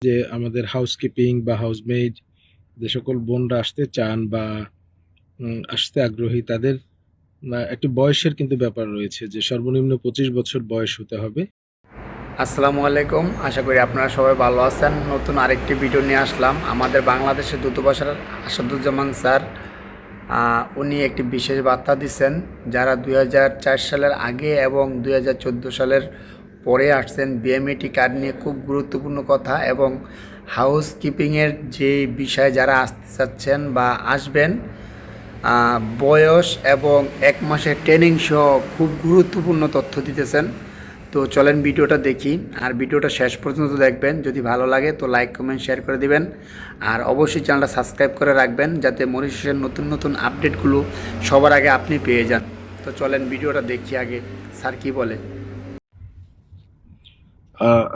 যে আমাদের হাউসকিপিং বা হাউসমেইড যে সকল বোনরা আসতে চান বা আসতে আগ্রহী তাদের একটি বয়সের কিন্তু ব্যাপার রয়েছে যে সর্বনিম্ন 25 বছর বয়স হতে হবে। আসসালামু আলাইকুম, আশা করি আপনারা সবাই ভালো আছেন। নতুন আরেকটি ভিডিও নিয়ে আসলাম। আমাদের বাংলাদেশের দূতাবাসের আসাদুজ্জামান স্যার উনি একটি বিশেষ বার্তা দিচ্ছেন যারা 2004 সালের আগে এবং 2014 সালের পরে আসছেন। বিএমইটি কার্ড নিয়ে খুব গুরুত্বপূর্ণ কথা এবং হাউস কিপিংয়ের যে বিষয়ে যারা আসতে চাচ্ছেন বা আসবেন, বয়স এবং 1 মাসের ট্রেনিং সহ খুব গুরুত্বপূর্ণ তথ্য দিতেছেন। তো চলেন ভিডিওটা দেখি, আর ভিডিওটা শেষ পর্যন্ত দেখবেন। যদি ভালো লাগে তো লাইক কমেন্ট শেয়ার করে দিবেন, আর অবশ্যই চ্যানেলটা সাবস্ক্রাইব করে রাখবেন যাতে মরিশাসের নতুন নতুন আপডেটগুলো সবার আগে আপনি পেয়ে যান। তো চলেন ভিডিওটা দেখি আগে স্যার কি বলে।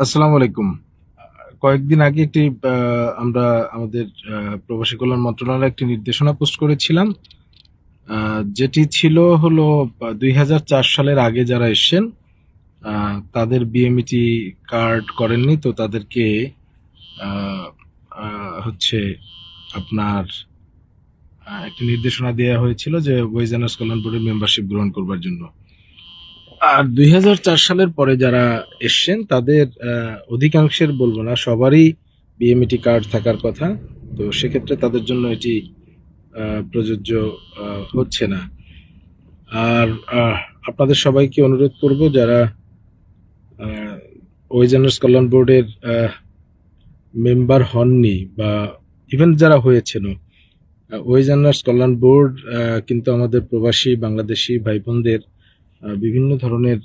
আসসালামু আলাইকুম। কয়েকদিন আগে একটি আমরা আমাদের প্রবাসী কল্যাণ মন্ত্রণালয়ে একটি নির্দেশনা পোস্ট করেছিলাম, যেটি ছিল হলো 2004 সালের আগে যারা এসছেন তাদের বিএমইটি কার্ড করেননি, তো তাদেরকে হচ্ছে আপনার একটি নির্দেশনা দেওয়া হয়েছিল যে ওয়েজ অ্যান্ড কল্যাণ বোর্ডের মেম্বারশিপ গ্রহণ করবার জন্য। আর 2004 সালের পরে যারা এসছেন তাদের অধিকাংশের, বলবো না সবারই, বিএমইটি কার্ড থাকার কথা। তো সেক্ষেত্রে তাদের জন্য এটি প্রযোজ্য হচ্ছে না। আর আপনাদের সবাইকে অনুরোধ করব যারা ওয়েজ অ্যান্ড কল্যাণ বোর্ডের মেম্বার হননি বা ইভেন যারা হয়েছেন, ওয়েজ অ্যান্ড কল্যাণ বোর্ড কিন্তু আমাদের প্রবাসী বাংলাদেশি ভাই বোনদের বিভিন্ন ধরনের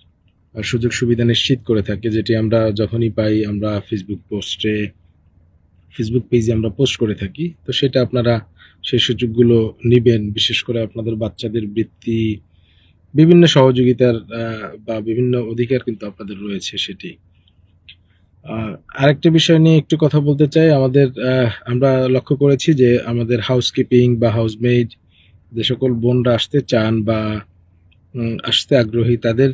সুযোগ সুবিধা নিশ্চিত করে থাকে, যেটি আমরা যখনই পাই আমরা ফেসবুক পেজে আমরা পোস্ট করে থাকি। তো সেটা আপনারা সেই সুযোগগুলো নিবেন। বিশেষ করে আপনাদের বাচ্চাদের বৃত্তি, বিভিন্ন সহযোগিতার বা বিভিন্ন অধিকার কিন্তু আপনাদের রয়েছে সেটি। আরেকটা বিষয় নিয়ে একটু কথা বলতে চাই। আমরা লক্ষ্য করেছি যে আমাদের হাউসকিপিং বা হাউসমেইড যে সকল বোনরা আসতে চান বা আসতে আগ্রহী তাদের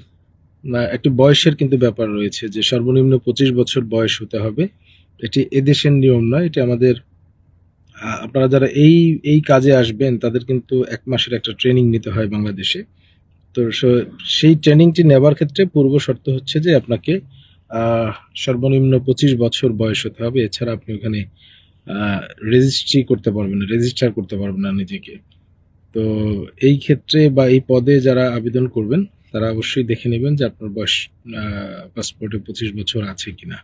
একটি বয়সের কিন্তু ব্যাপার রয়েছে যে সর্বনিম্ন 25 বছর বয়স হতে হবে। এটি এদেশের নিয়ম নয়, এটি আমাদের। আপনারা যারা এই কাজে আসবেন তাদের কিন্তু 1 মাসের একটা ট্রেনিং নিতে হয় বাংলাদেশে। তো সেই ট্রেনিংটি নেবার ক্ষেত্রে পূর্ব শর্ত হচ্ছে যে আপনাকে সর্বনিম্ন 25 বছর বয়স হতে হবে। এছাড়া আপনি ওখানে রেজিস্টার করতে পারবেন না নিজেকে। তো এই ক্ষেত্রে বা এই পদে যারা আবেদন করবেন তারা অবশ্যই দেখে নেবেন যে আপনার বয়স পাসপোর্টে 25 বছর আছে কিনা।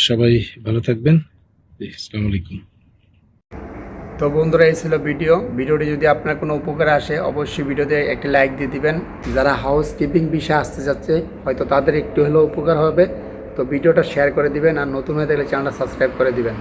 সবাই ভালো থাকবেন। আসসালামু আলাইকুম। তো বন্ধুরা, এই ছিল ভিডিওটি যদি আপনার কোনো উপকারে আসে অবশ্যই ভিডিওতে একটি লাইক দিয়ে দিবেন। যারা হাউস কিপিং বিষয়ে আসতে যাচ্ছে হয়তো তাদের একটু হলেও উপকার হবে। তো ভিডিওটা শেয়ার করে দিবেন, আর নতুন হয়ে থাকলে চ্যানেলটা সাবস্ক্রাইব করে দিবেন।